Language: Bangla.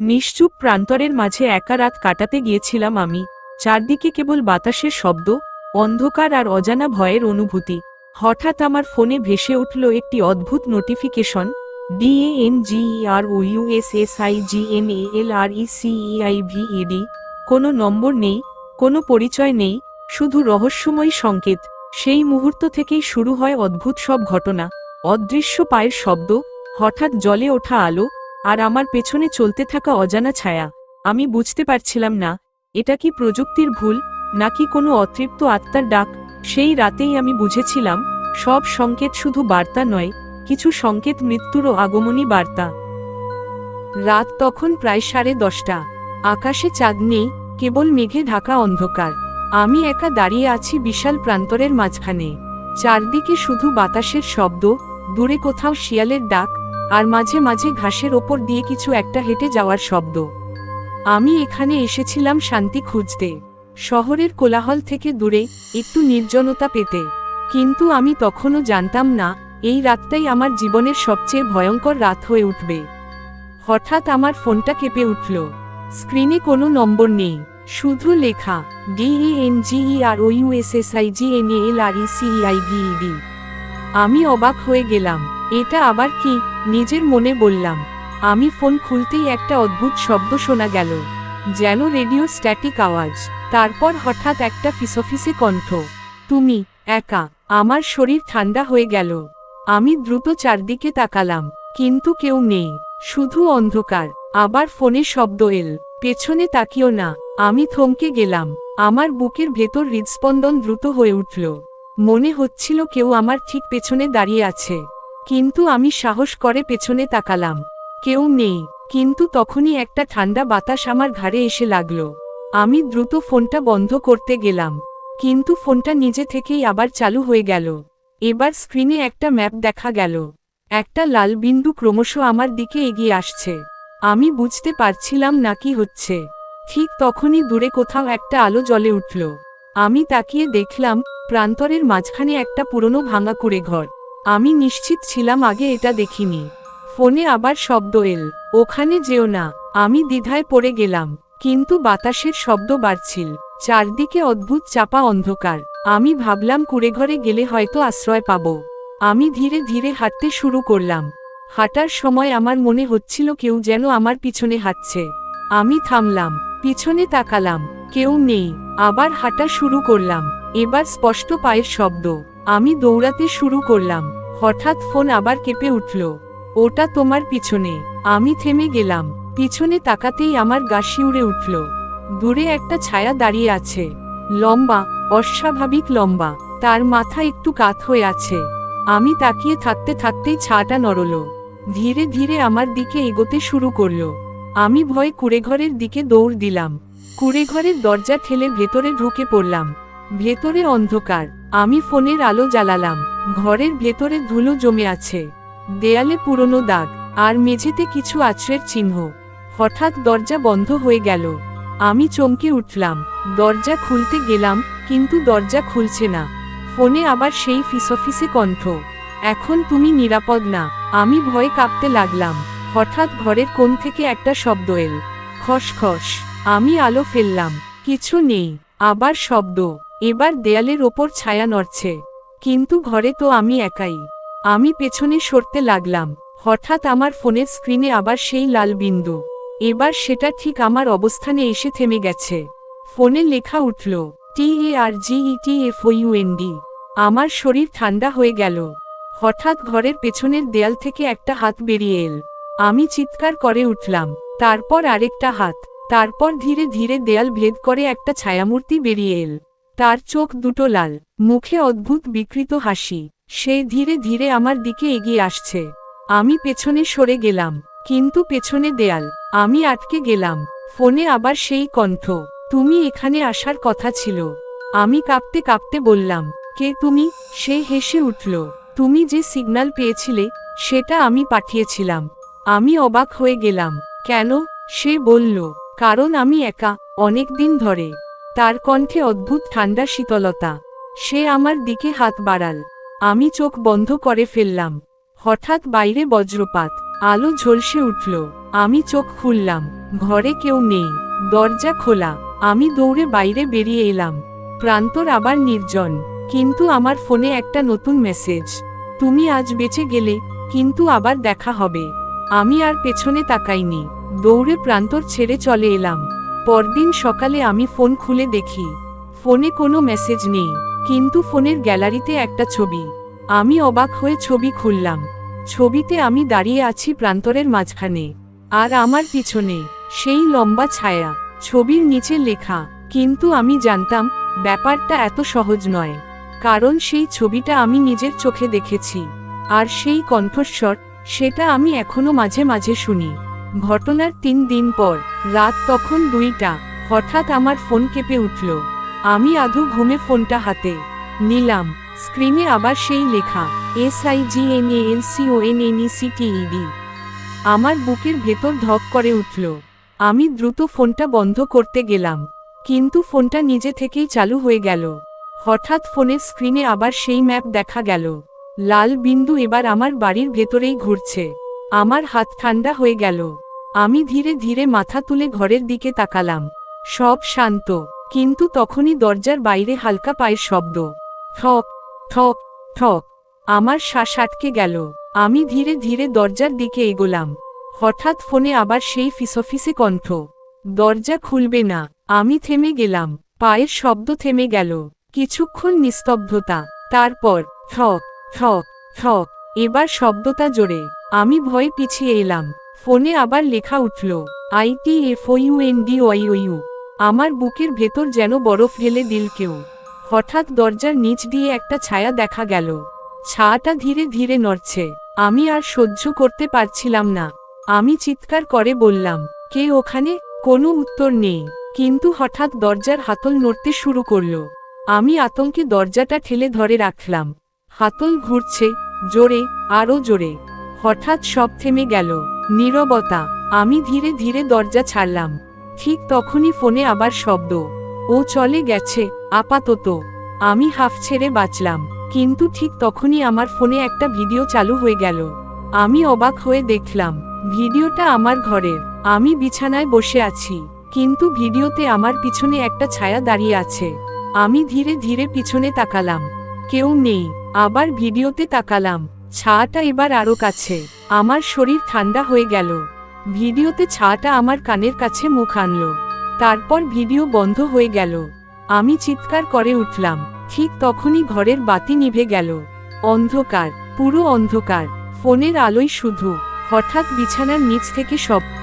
নিশ্চুপ প্রান্তরের মাঝে একা রাত কাটাতে গিয়েছিলাম আমি। চারদিকে কেবল বাতাসের শব্দ, অন্ধকার আর অজানা ভয়ের অনুভূতি। হঠাৎ আমার ফোনে ভেসে উঠল একটি অদ্ভুত নোটিফিকেশন। DANGEROUSSIGNALRECEIVED। কোনো নম্বর নেই, কোনো পরিচয় নেই, শুধু রহস্যময়ী সংকেত। সেই মুহূর্ত থেকেই শুরু হয় অদ্ভুত সব ঘটনা। অদৃশ্য পায়ের শব্দ, হঠাৎ জ্বলে ওঠা আলো, আর আমার পেছনে চলতে থাকা অজানা ছায়া। আমি বুঝতে পারছিলাম না, এটা কি প্রযুক্তির ভুল, নাকি কোনো অতৃপ্ত আত্মার ডাক। সেই রাতেই আমি বুঝেছিলাম, সব সংকেত শুধু বার্তা নয়, কিছু সংকেত মৃত্যুরও আগমনী বার্তা। রাত তখন প্রায় 10:30। আকাশে চাঁদ নেই, কেবল মেঘে ঢাকা অন্ধকার। আমি একা দাঁড়িয়ে আছি বিশাল প্রান্তরের মাঝখানে। চারদিকে শুধু বাতাসের শব্দ, দূরে কোথাও শিয়ালের ডাক, আর মাঝে মাঝে ঘাসের ওপর দিয়ে কিছু একটা হেঁটে যাওয়ার শব্দ। আমি এখানে এসেছিলাম শান্তি খুঁজতে, শহরের কোলাহল থেকে দূরে, একটু নির্জনতা পেতে। কিন্তু আমি তখনও জানতাম না, এই রাতটাই আমার জীবনের সবচেয়ে ভয়ঙ্কর রাত হয়ে উঠবে। হঠাৎ আমার ফোনটা কেঁপে উঠল। স্ক্রিনে কোনো নম্বর নেই, শুধু লেখা DANGEROUSSIGNALRECEIVED। আমি অবাক হয়ে গেলাম, এটা আবার কি, নিজের মনে বললাম। আমি ফোন খুলতেই একটা অদ্ভুত শব্দ শোনা গেল, যেন রেডিও স্ট্যাটিক আওয়াজ। তারপর হঠাৎ একটা ফিসফিসে কণ্ঠ, তুমি একা। আমার শরীর ঠান্ডা হয়ে গেল। আমি দ্রুত চারদিকে তাকালাম, কিন্তু কেউ নেই, শুধু অন্ধকার। আবার ফোনে শব্দ এল, পেছনে তাকিও না। আমি থমকে গেলাম, আমার বুকের ভেতর হৃদস্পন্দন দ্রুত হয়ে উঠল। মনে হচ্ছিল কেউ আমার ঠিক পেছনে দাঁড়িয়ে আছে। কিন্তু আমি সাহস করে পেছনে তাকালাম, কেউ নেই। কিন্তু তখনই একটা ঠান্ডা বাতাস আমার ঘাড়ে এসে লাগলো। আমি দ্রুত ফোনটা বন্ধ করতে গেলাম, কিন্তু ফোনটা নিজে থেকেই আবার চালু হয়ে গেল। এবার স্ক্রিনে একটা ম্যাপ দেখা গেল, একটা লাল বিন্দু ক্রমশ আমার দিকে এগিয়ে আসছে। আমি বুঝতে পারছিলাম না কি হচ্ছে। ঠিক তখনই দূরে কোথাও একটা আলো জ্বলে উঠল। আমি তাকিয়ে দেখলাম, প্রান্তরের মাঝখানে একটা পুরনো ভাঙা কুঁড়ে ঘর। আমি নিশ্চিত ছিলাম আগে এটা দেখিনি। ফোনে আবার শব্দ এল, ওখানে যেও না। আমি দ্বিধায় পড়ে গেলাম, কিন্তু বাতাসের শব্দ বাড়ছিল, চারদিকে অদ্ভুত চাপা অন্ধকার। আমি ভাবলাম কুঁড়েঘরে গেলে হয়তো আশ্রয় পাব। আমি ধীরে ধীরে হাঁটতে শুরু করলাম। হাঁটার সময় আমার মনে হচ্ছিল কেউ যেন আমার পিছনে হাঁটছে। আমি থামলাম, পিছনে তাকালাম, কেউ নেই। আবার হাঁটা শুরু করলাম, এবার স্পষ্ট পায়ের শব্দ। আমি দৌড়াতে শুরু করলাম। হঠাৎ ফোন আবার কেঁপে উঠল, ওটা তোমার পিছনে। আমি থেমে গেলাম, পিছনে তাকাতেই আমার গা শিউরে উঠল। দূরে একটা ছায়া দাঁড়িয়ে আছে, লম্বা, অস্বাভাবিক লম্বা, তার মাথা একটু কাত হয়ে আছে। আমি তাকিয়ে থাকতে থাকতেই ছায়াটা নড়ল, ধীরে ধীরে আমার দিকে এগোতে শুরু করল। আমি ভয়ে কুঁড়েঘরের দিকে দৌড় দিলাম। কুঁড়েঘরের দরজা ঠেলে ভেতরে ঢুকে পড়লাম। ভেতরে অন্ধকার। আমি ফোনের আলো জ্বালালাম। ঘরের ভেতরে ধুলো জমে আছে, দেয়ালে পুরনো দাগ, আর মেঝেতে কিছু আছড়ের চিহ্ন। হঠাৎ দরজা বন্ধ হয়ে গেল। আমি চমকে উঠলাম, দরজা খুলতে গেলাম, কিন্তু দরজা খুলছে না। ফোনে আবার সেই ফিসফিসে কণ্ঠ, এখন তুমি নিরাপদ না। আমি ভয়ে কাঁপতে লাগলাম। হঠাৎ ঘরের কোণ থেকে একটা শব্দ এল, খসখস। আমি আলো ফেললাম, কিছু নেই। আবার শব্দ, এবার দেয়ালের ওপর ছায়া নড়ছে, কিন্তু ঘরে তো আমি একাই। আমি পেছনে সরতে লাগলাম। হঠাৎ আমার ফোনের স্ক্রিনে আবার সেই লাল বিন্দু। এবার সেটা ঠিক আমার অবস্থানে এসে থেমে গেছে। ফোনে লেখা উঠল, TARGETFOUND। আমার শরীর ঠান্ডা হয়ে গেল। হঠাৎ ঘরের পেছনের দেয়াল থেকে একটা হাত বেরিয়ে এল। আমি চিৎকার করে উঠলাম, তারপর আরেকটা হাত, তারপর ধীরে ধীরে দেয়াল ভেদ করে একটা ছায়ামূর্তি বেরিয়ে এল। তার চোখ দুটো লাল, মুখে অদ্ভুত বিকৃত হাসি। সে ধীরে ধীরে আমার দিকে এগিয়ে আসছে। আমি পেছনে সরে গেলাম, কিন্তু পেছনে দেয়াল। আমি আটকে গেলাম। ফোনে আবার সেই কণ্ঠ, তুমি এখানে আসার কথা ছিল। আমি কাঁপতে কাঁপতে বললাম, কে তুমি? সে হেসে উঠল, তুমি যে সিগন্যাল পেয়েছিলে, সেটা আমি পাঠিয়েছিলাম। আমি অবাক হয়ে গেলাম। কেন? সে বলল, কারণ আমি একা, অনেক দিন ধরে। তার কণ্ঠে অদ্ভুত ঠান্ডা শীতলতা। সে আমার দিকে হাত বাড়াল। আমি চোখ বন্ধ করে ফেললাম। হঠাৎ বাইরে বজ্রপাত, আলো ঝলসে উঠল। আমি চোখ খুললাম, ঘরে কেউ নেই, দরজা খোলা। আমি দৌড়ে বাইরে বেরিয়ে এলাম। প্রান্তর আবার নির্জন, কিন্তু আমার ফোনে একটা নতুন মেসেজ, তুমি আজ বেঁচে গেলে, কিন্তু আবার দেখা হবে। আমি আর পেছনে তাকাইনি, দৌড়ে প্রান্তর ছেড়ে চলে এলাম। পরদিন সকালে আমি ফোন খুলে দেখি, ফোনে কোনো মেসেজ নেই, কিন্তু ফোনের গ্যালারিতে একটা ছবি। আমি অবাক হয়ে ছবি খুললাম। ছবিতে আমি দাঁড়িয়ে আছি প্রান্তরের মাঝখানে, আর আমার পিছনে সেই লম্বা ছায়া। ছবির নিচে লেখা, কিন্তু আমি জানতাম ব্যাপারটা এত সহজ নয়, কারণ সেই ছবিটা আমি নিজের চোখে দেখেছি। আর সেই কণ্ঠস্বর, সেটা আমি এখনো মাঝে মাঝে শুনি। ঘটনার 3 দিন পর, রাত তখন 2টা, হঠাৎ আমার ফোন কেঁপে উঠল। আমি আধো ঘুমে ফোনটা হাতে নিলাম। স্ক্রিনে আবার সেই লেখা, SIGNALCONNECTED। আমার বুকের ভেতর ধক করে উঠল। আমি দ্রুত ফোনটা বন্ধ করতে গেলাম, কিন্তু ফোনটা নিজে থেকেই চালু হয়ে গেল। হঠাৎ ফোনের স্ক্রিনে আবার সেই ম্যাপ দেখা গেল। লাল বিন্দু এবার আমার বাড়ির ভেতরেই ঘুরছে। আমার হাত ঠান্ডা হয়ে গেল। আমি ধীরে ধীরে মাথা তুলে ঘরের দিকে তাকালাম। সব শান্ত, কিন্তু তখনই দরজার বাইরে হালকা পায়ের শব্দ। ঠক ঠক ঠক। আমার শ্বাস আটকে গেল। আমি ধীরে ধীরে দরজার দিকে এগোলাম। হঠাৎ ফোনে আবার সেই ফিসফিসে কণ্ঠ, দরজা খুলবে না। আমি থেমে গেলাম, পায়ের শব্দ থেমে গেল। কিছুক্ষণ নিস্তব্ধতা, তারপর ঠক ঠক ঠক। এবার শব্দটা জোরে। আমি ভয়ে পিছিয়ে এলাম। ফোনে আবার লেখা উঠল, ITFOUNDYOU। আমার বুকের ভেতর যেন বরফ ঢেলে দিল কেউ। হঠাৎ দরজার নিচ দিয়ে একটা ছায়া দেখা গেল। ছায়াটা ধীরে ধীরে নড়ছে। আমি আর সহ্য করতে পারছিলাম না। আমি চিৎকার করে বললাম, কে ওখানে? কোনো উত্তর নেই, কিন্তু হঠাৎ দরজার হাতল নড়তে শুরু করল। আমি আতঙ্কে দরজাটা ঠেলে ধরে রাখলাম। হাতল ঘুরছে, জোরে, আরও জোরে। হঠাৎ সব থেমে গেল, নীরবতা। আমি ধীরে ধীরে দরজা ছাড়লাম। ঠিক তখনই ফোনে আবার শব্দ, ও চলে গেছে, আপাতত। আমি হাঁফ ছেড়ে বাঁচলাম, কিন্তু ঠিক তখনই আমার ফোনে একটা ভিডিও চালু হয়ে গেল। আমি অবাক হয়ে দেখলাম, ভিডিওটা আমার ঘরের। আমি বিছানায় বসে আছি, কিন্তু ভিডিওতে আমার পিছনে একটা ছায়া দাঁড়িয়ে আছে। আমি ধীরে ধীরে পিছনে তাকালাম, কেউ নেই। আবার ভিডিওতে তাকালাম, ছায়াটা এবার আরো কাছে। আমার শরীর ঠান্ডা হয়ে গেল। ভিডিওতে ছায়াটা আমার কানের কাছে মুখ আনলো। তারপর ভিডিও বন্ধ হয়ে গেল। আমি চিৎকার করে উঠলাম। ঠিক তখনই ঘরের বাতি নিভে গেল। অন্ধকার, পুরো অন্ধকার। ফোনের আলোয় শুধু। হঠাৎ বিছানার নিচ থেকে শব্দ,